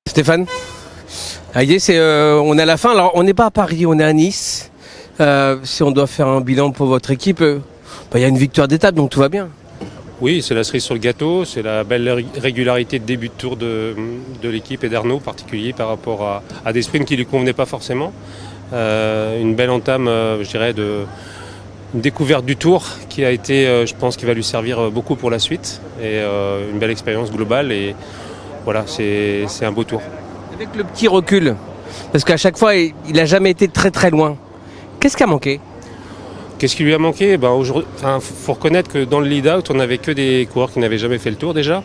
Stéphane, on est à la fin. Alors, on n'est pas à Paris, on est à Nice. Si on doit faire un bilan pour votre équipe, il y a une victoire d'étape, donc tout va bien. Oui, c'est la cerise sur le gâteau, c'est la belle régularité de début de tour de l'équipe et d'Arnaud en particulier par rapport à des sprints qui ne lui convenaient pas forcément. Une belle entame, je dirais, une découverte du tour qui a été, je pense, qui va lui servir beaucoup pour la suite. Et une belle expérience globale et voilà, c'est un beau tour. Avec le petit recul, parce qu'à chaque fois, il n'a jamais été très très loin. Qu'est-ce qui a manqué ? Qu'est-ce qui lui a manqué ? Faut reconnaître que dans le lead-out, on n'avait que des coureurs qui n'avaient jamais fait le tour déjà.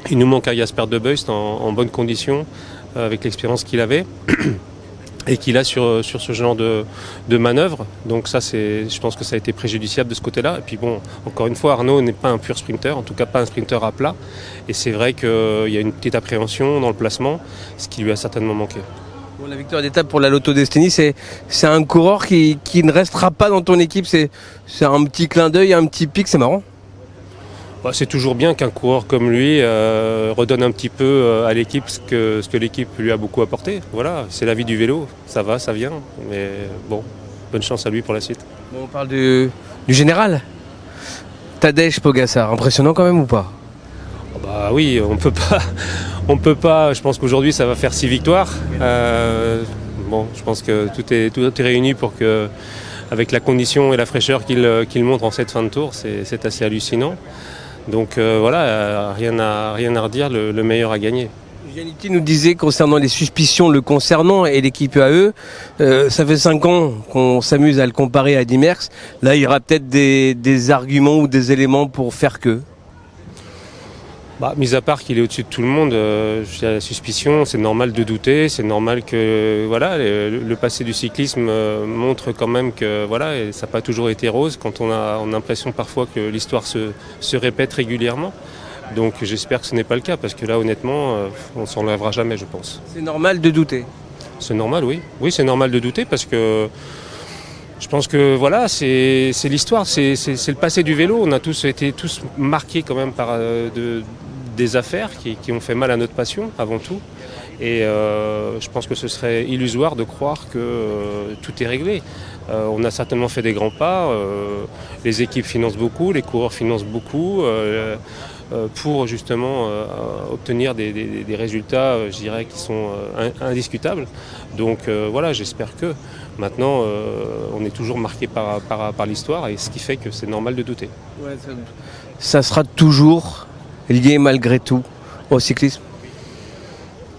Il nous manque un Jasper De Beust en bonne condition, avec l'expérience qu'il avait et qu'il a sur ce genre de manœuvre. Donc ça, je pense que ça a été préjudiciable de ce côté-là. Et puis bon, encore une fois, Arnaud n'est pas un pur sprinter, en tout cas pas un sprinter à plat. Et c'est vrai qu'il y a une petite appréhension dans le placement, ce qui lui a certainement manqué. Bon, la victoire d'étape pour la Lotto Destiny, c'est un coureur qui ne restera pas dans ton équipe. C'est un petit clin d'œil, un petit pic, c'est marrant. C'est toujours bien qu'un coureur comme lui redonne un petit peu à l'équipe ce que l'équipe lui a beaucoup apporté. Voilà, c'est la vie du vélo, ça va, ça vient. Mais bon, bonne chance à lui pour la suite. Bon, on parle du général. Tadej Pogačar, impressionnant quand même ou pas ? Oui, on peut pas. Je pense qu'aujourd'hui ça va faire 6 victoires. Je pense que tout est réuni pour que, avec la condition et la fraîcheur qu'il montre en cette fin de tour, c'est assez hallucinant. Donc rien à redire, le meilleur a gagné. Giannitti nous disait concernant les suspicions le concernant et l'équipe AE, ça fait 5 ans qu'on s'amuse à le comparer à Eddy Merckx. Là, il y aura peut-être des arguments ou des éléments pour faire que. Mis à part qu'il est au-dessus de tout le monde, j'ai la suspicion, c'est normal de douter, c'est normal que le passé du cyclisme montre quand même que et ça n'a pas toujours été rose quand on a l'impression parfois que l'histoire se répète régulièrement. Donc j'espère que ce n'est pas le cas parce que là honnêtement on ne s'en lèvera jamais je pense. C'est normal de douter. C'est normal, oui. Oui, c'est normal de douter parce que je pense que c'est l'histoire, c'est le passé du vélo. On a tous été marqués quand même par des affaires qui ont fait mal à notre passion avant tout. Et je pense que ce serait illusoire de croire que tout est réglé. On a certainement fait des grands pas. Les équipes financent beaucoup, les coureurs financent beaucoup pour justement obtenir des résultats, je dirais, qui sont indiscutables. Donc j'espère que maintenant on est toujours marqué par l'histoire et ce qui fait que c'est normal de douter. Ouais, ça sera toujours lié malgré tout au cyclisme.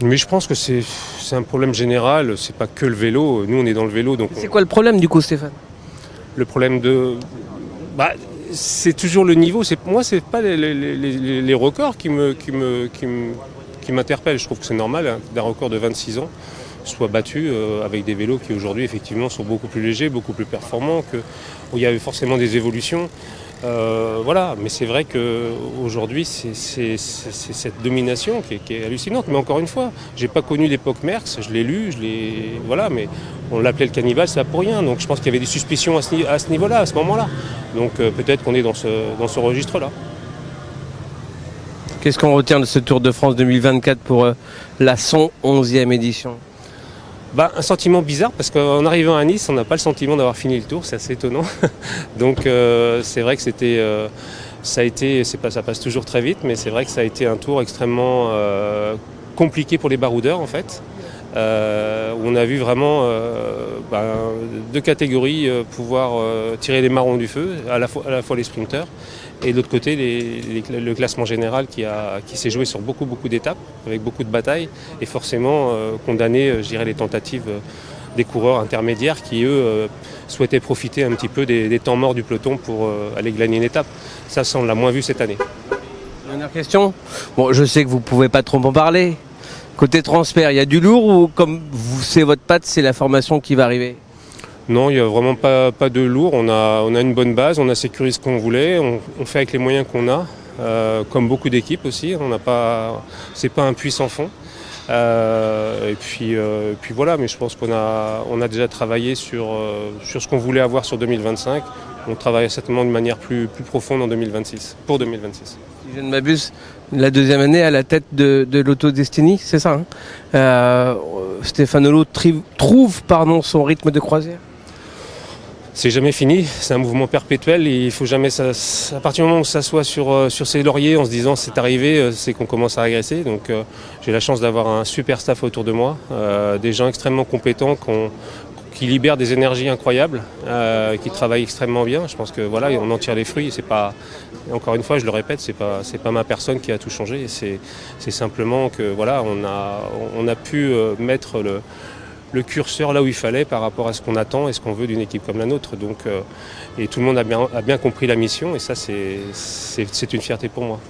Mais je pense que c'est un problème général, c'est pas que le vélo. Nous on est dans le vélo. Donc c'est quoi le problème du coup, Stéphane ? Le problème c'est toujours le niveau. Moi c'est pas les records qui m'interpellent. Je trouve que c'est normal d'un record de 26 ans soit battu avec des vélos qui aujourd'hui effectivement sont beaucoup plus légers, beaucoup plus performants, où il y a forcément des évolutions. Mais c'est vrai qu'aujourd'hui c'est cette domination qui est hallucinante. Mais encore une fois, j'ai pas connu l'époque Merckx, je l'ai lu, mais on l'appelait le cannibale, c'est pas pour rien. Donc je pense qu'il y avait des suspicions à ce niveau-là, à ce moment-là. Donc peut-être qu'on est dans ce registre-là. Qu'est-ce qu'on retient de ce Tour de France 2024 pour la 111e édition ? Un sentiment bizarre parce qu'en arrivant à Nice, on n'a pas le sentiment d'avoir fini le tour, c'est assez étonnant. Donc c'est vrai que ça passe toujours très vite, mais c'est vrai que ça a été un tour extrêmement compliqué pour les baroudeurs en fait. Où on a vu vraiment 2 catégories pouvoir tirer les marrons du feu, à la fois les sprinteurs et de l'autre côté le classement général qui s'est joué sur beaucoup d'étapes, avec beaucoup de batailles et forcément condamné, je dirais, les tentatives des coureurs intermédiaires qui eux souhaitaient profiter un petit peu des temps morts du peloton pour aller gagner une étape. Ça on l'a moins vu cette année. Dernière question. Bon, je sais que vous ne pouvez pas trop en parler. Côté transfert, il y a du lourd ou comme c'est votre patte, c'est la formation qui va arriver ? Non, il n'y a vraiment pas de lourd. On a une bonne base, on a sécurisé ce qu'on voulait, on fait avec les moyens qu'on a, comme beaucoup d'équipes aussi. C'est pas un puits sans fond. Et puis voilà, mais je pense qu'on a déjà travaillé sur ce qu'on voulait avoir sur 2025. on travaille certainement de manière plus profonde en 2026, pour 2026. Si je ne m'abuse, la deuxième année à la tête de l'Auto Destiny, c'est ça, hein. Stéphane Holo trouve son rythme de croisière. C'est jamais fini, c'est un mouvement perpétuel et il faut jamais, à partir du moment où on s'assoit sur ses lauriers en se disant c'est arrivé, c'est qu'on commence à régresser. Donc j'ai la chance d'avoir un super staff autour de moi, des gens extrêmement compétents qui libèrent des énergies incroyables, qui travaillent extrêmement bien. Je pense que voilà, on en tire les fruits. C'est pas, encore une fois, je le répète, c'est pas ma personne qui a tout changé. C'est simplement que voilà, on a pu mettre le curseur là où il fallait par rapport à ce qu'on attend et ce qu'on veut d'une équipe comme la nôtre. Donc, et tout le monde a bien compris la mission et ça, c'est une fierté pour moi.